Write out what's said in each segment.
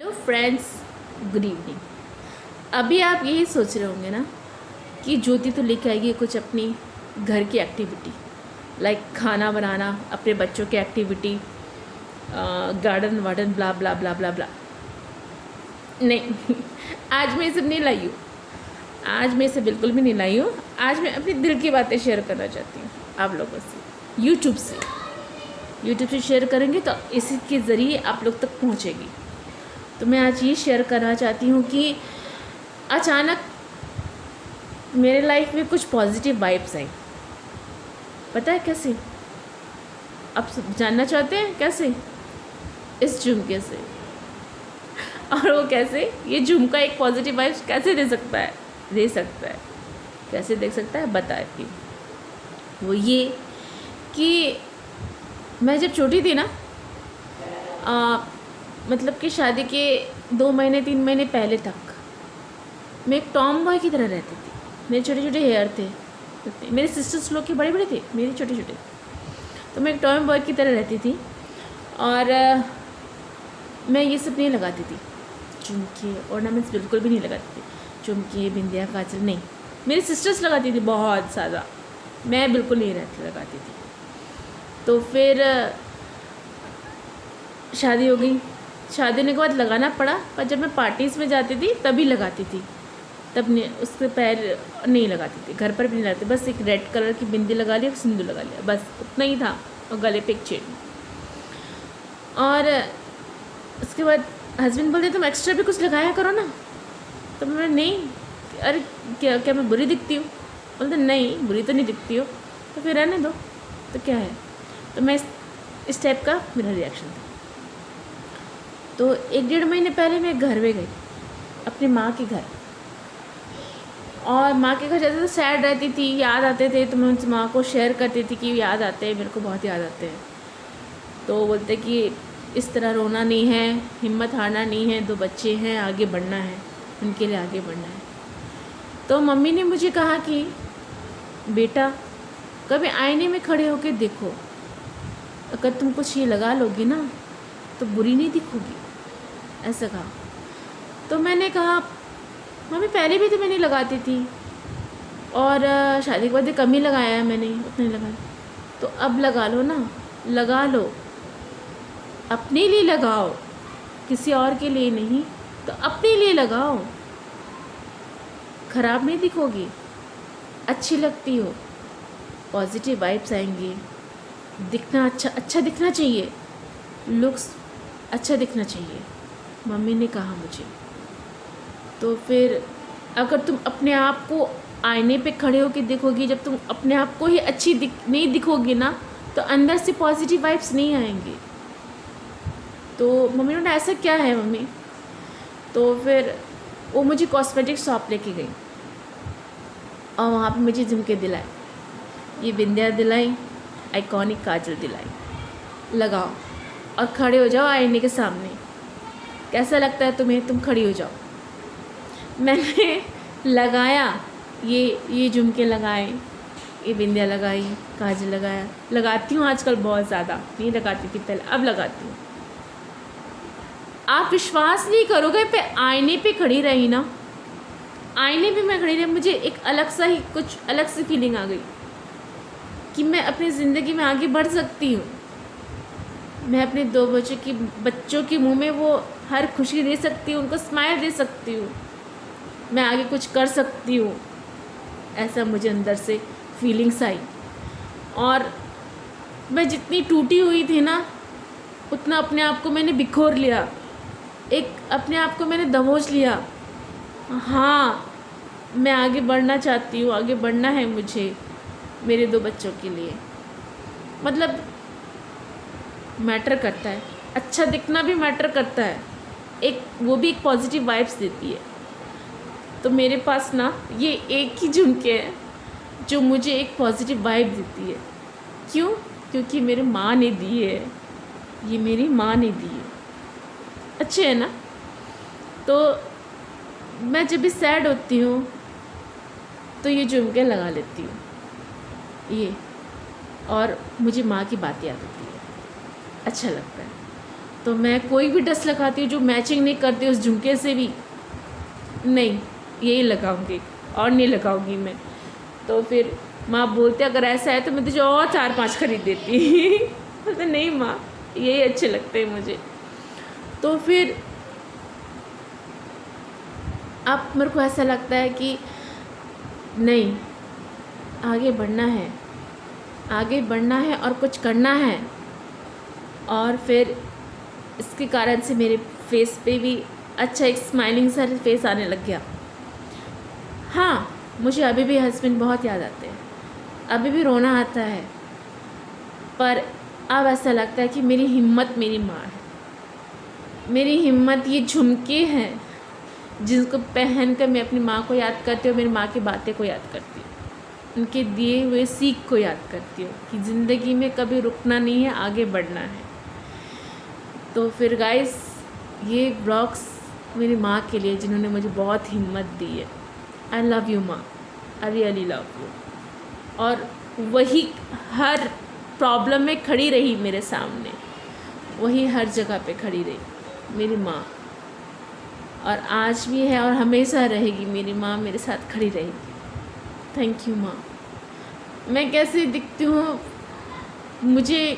Hello friends, good evening. अभी आप यही सोच रहे होंगे ना कि ज्योति तो लेके आएगी कुछ अपनी घर की एक्टिविटी, लाइक खाना बनाना, अपने बच्चों की एक्टिविटी, गार्डन वार्डन, ब्ला ब्ला ब्ला ब्ला ब्ला। नहीं आज मैं ये सब नहीं लाई हूँ। आज मैं इसे बिल्कुल भी नहीं लाई हूँ। आज मैं अपनी दिल की बातें शेयर करना चाहती हूँ आप लोगों से। यूट्यूब से शेयर करेंगे तो इसके ज़रिए आप लोग तक पहुँचेगी। तो मैं आज ये शेयर करना चाहती हूँ कि अचानक मेरे लाइफ में कुछ पॉजिटिव वाइब्स आई। पता है कैसे? आप सब जानना चाहते हैं कैसे? इस झुमके से। और वो कैसे? ये झुमका एक पॉजिटिव वाइब्स कैसे दे सकता है? कैसे दे सकता है बताती हूँ। वो ये कि मैं जब छोटी थी ना, मतलब कि शादी के 2 महीने 3 महीने पहले तक मैं एक टॉम बॉय की तरह रहती थी। मेरे छोटे छोटे हेयर थे, मेरे सिस्टर्स लोग के बड़े बड़े थे, मेरे छोटे छोटे। तो मैं एक टॉम बॉय की तरह रहती थी और मैं ये सब नहीं लगाती थी। झुमके ऑर्नामेंट्स बिल्कुल भी नहीं लगाती थी। झुमके, बिंदिया, काजल नहीं। मेरी सिस्टर्स लगाती थी बहुत ज़्यादा, मैं बिल्कुल नहीं लगाती थी। तो फिर शादी हो गई। शादी होने के बाद लगाना पड़ा, पर जब मैं पार्टीज़ में जाती थी तभी लगाती थी। तब नहीं, उसके पैर नहीं लगाती थी, घर पर भी नहीं लगाती। बस एक रेड कलर की बिंदी लगा ली और सिंदूर लगा लिया, बस उतना ही था। और गले पे एक चेन। और उसके बाद हस्बैंड बोलते तुम एक्स्ट्रा भी कुछ लगाया करो ना। तो मैं नहीं, अरे क्या मैं बुरी दिखती हूँ? बोलते नहीं, बुरी तो नहीं दिखती हो, तो फिर रहने दो, तो क्या है। तो मैं इस टाइप का मेरा रिएक्शन था। तो 1-1.5 महीने पहले मैं घर में गई, अपनी माँ के घर। और माँ के घर जाते तो सैड रहती थी, याद आते थे। तो मैं उनसे माँ को शेयर करती थी कि याद आते हैं, मेरे को बहुत याद आते हैं। तो बोलते कि इस तरह रोना नहीं है, हिम्मत हारना नहीं है, 2 बच्चे हैं, आगे बढ़ना है, उनके लिए आगे बढ़ना है। तो मम्मी ने मुझे कहा कि बेटा कभी आईने में खड़े होकर देखो, अगर तुम कुछ ये लगा लोगी ना तो बुरी नहीं दिखोगी, ऐसा कहा। तो मैंने कहा मम्मी पहले भी तो मैं नहीं लगाती थी, और शादी के बाद कम ही लगाया है मैंने, उतना ही लगाया। तो अब लगा लो ना, लगा लो, अपने लिए लगाओ, किसी और के लिए नहीं, तो अपने लिए लगाओ। ख़राब नहीं दिखोगी, अच्छी लगती हो, पॉजिटिव वाइब्स आएंगी, दिखना अच्छा दिखना चाहिए, लुक्स अच्छा दिखना चाहिए, मम्मी ने कहा मुझे। तो फिर अगर तुम अपने आप को आईने पे खड़े होकर देखोगी, जब तुम अपने आप को ही अच्छी नहीं दिखोगी ना, तो अंदर से पॉजिटिव वाइब्स नहीं आएंगी। तो मम्मी ने ऐसा क्या है मम्मी? तो फिर वो मुझे कॉस्मेटिक शॉप लेके गई और वहाँ पे मुझे झुमके दिलाए, ये बिंदिया दिलाई, आइकॉनिक काजल दिलाई। लगाओ और खड़े हो जाओ आईने के सामने, कैसा लगता है तुम्हें? तुम खड़ी हो जाओ। मैंने लगाया, ये झुमके लगाए, ये बिंदिया लगाई, काजल लगाया। लगाती हूँ आजकल बहुत ज़्यादा, नहीं लगाती थी पहले, अब लगाती हूँ। आप विश्वास नहीं करोगे, पे आईने पे खड़ी रही ना, आईने पे मैं खड़ी रही, मुझे एक अलग सा ही कुछ अलग सी फीलिंग आ गई कि मैं अपनी ज़िंदगी में आगे बढ़ सकती हूँ। मैं अपने 2 बच्चों के मुंह में वो हर खुशी दे सकती हूँ, उनको स्माइल दे सकती हूँ, मैं आगे कुछ कर सकती हूँ, ऐसा मुझे अंदर से फीलिंग्स आई। और मैं जितनी टूटी हुई थी ना, उतना अपने आप को मैंने बिखोर लिया, एक अपने आप को मैंने दबोच लिया। हाँ, मैं आगे बढ़ना चाहती हूँ, आगे बढ़ना है मुझे मेरे 2 बच्चों के लिए। मतलब मैटर करता है, अच्छा दिखना भी मैटर करता है, एक वो भी एक पॉजिटिव वाइब्स देती है। तो मेरे पास ना ये एक ही झुमके है जो मुझे एक पॉजिटिव वाइब देती है। क्यों? क्योंकि मेरी माँ ने दी है, ये मेरी माँ ने दी है। अच्छे है ना? तो मैं जब भी सैड होती हूँ तो ये झुमके लगा लेती हूँ ये, और मुझे माँ की बात याद आती है, अच्छा लगता है। तो मैं कोई भी ड्रेस लगाती हूँ जो मैचिंग नहीं करती उस झुमके से भी, नहीं यही लगाऊंगी और नहीं लगाऊंगी मैं। तो फिर माँ बोलते अगर ऐसा है तो मैं तुझे और 4-5 खरीद देती। बोलते नहीं माँ यही अच्छे लगते हैं मुझे। तो फिर अब मेरे को ऐसा लगता है कि नहीं, आगे बढ़ना है, आगे बढ़ना है और कुछ करना है। और फिर इसके कारण से मेरे फेस पे भी अच्छा एक स्माइलिंग सा फेस आने लग गया। हाँ, मुझे अभी भी हस्बैंड बहुत याद आते हैं, अभी भी रोना आता है, पर अब ऐसा लगता है कि मेरी हिम्मत मेरी माँ है। मेरी हिम्मत ये झुमके हैं जिसको पहन कर मैं अपनी माँ को याद करती हूँ, मेरी माँ की बातें को याद करती हूँ, उनके दिए हुए सीख को याद करती हूँ कि ज़िंदगी में कभी रुकना नहीं है, आगे बढ़ना है। तो फिर गाइस, ये ब्लॉग्स मेरी माँ के लिए जिन्होंने मुझे बहुत हिम्मत दी है। आई लव यू माँ, आई रियली लव यू। और वही हर प्रॉब्लम में खड़ी रही मेरे सामने, वही हर जगह पे खड़ी रही मेरी माँ, और आज भी है और हमेशा रहेगी मेरी माँ, मेरे साथ खड़ी रहेगी। थैंक यू माँ। मैं कैसे दिखती हूँ मुझे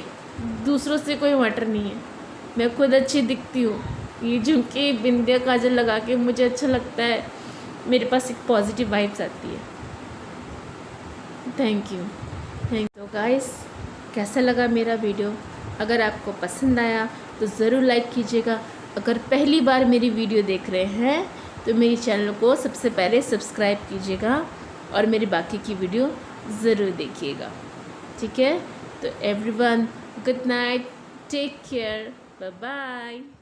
दूसरों से कोई मैटर नहीं है, मैं खुद अच्छी दिखती हूँ। ये झुमके बिंदिया काजल लगा के मुझे अच्छा लगता है, मेरे पास एक पॉजिटिव वाइब्स आती है। Thank you. तो गाइस, कैसा लगा मेरा वीडियो? अगर आपको पसंद आया तो ज़रूर लाइक कीजिएगा। अगर पहली बार मेरी वीडियो देख रहे हैं तो मेरे चैनल को सबसे पहले सब्सक्राइब कीजिएगा और मेरी बाकी की वीडियो ज़रूर देखिएगा, ठीक है? तो everyone, good night, take care, bye bye.